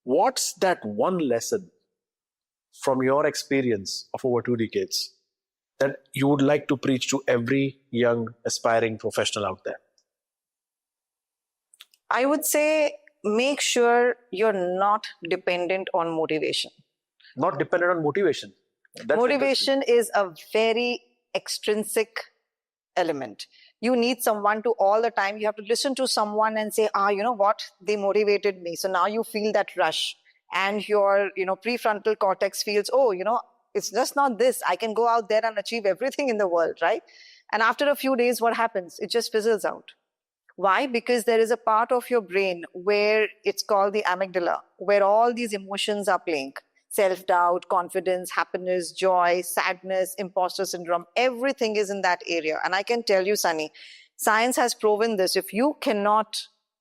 What's that one lesson from your experience of over 2 decades that you would like to preach to every young aspiring professional out there? I would say make sure you're not dependent on motivation. Not dependent on motivation. That's motivation is a very extrinsic element. You need someone to all the time. You have to listen to someone and say, you know what? They motivated me. So now you feel that rush and your, prefrontal cortex feels, it's just not this. I can go out there and achieve everything in the world, right? And after a few days, what happens? It just fizzles out. Why? Because there is a part of your brain where it's called the amygdala, where all these emotions are playing. Self-doubt, confidence, happiness, joy, sadness, imposter syndrome, everything is in that area. And I can tell you, Sunny, science has proven this. If you cannot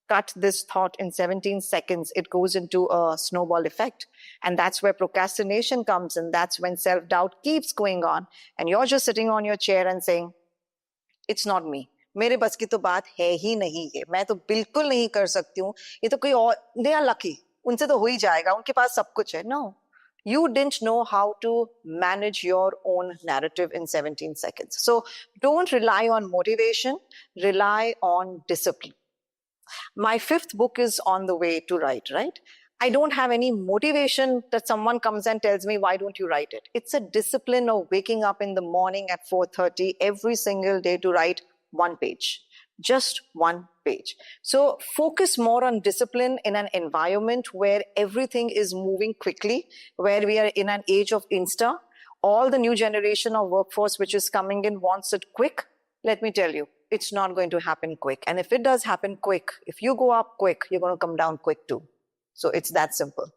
cut this thought in 17 seconds, it goes into a snowball effect. And that's where procrastination comes in. That's when self-doubt keeps going on. And you're just sitting on your chair and saying, it's not me. मेरे बस की तो बात है ही नहीं है, मैं तो बिल्कुल नहीं कर सकती हूँ, ये तो कोई और, they are lucky, उनसे तो हो ही जाएगा, उनके पास सब कुछ है. No, you didn't know how to manage your own narrative in 17 seconds. So don't rely on motivation, rely on discipline. My 5th book is on the way to write, right? I don't have any motivation that someone comes and tells me, why don't you write it? It's a discipline of waking up in the morning at 4:30 every single day to write one page, just one page. So focus more on discipline in an environment where everything is moving quickly, where we are in an age of Insta. All the new generation of workforce which is coming in wants it quick. Let me tell you, it's not going to happen quick. And if it does happen quick, if you go up quick, you're going to come down quick too. So it's that simple.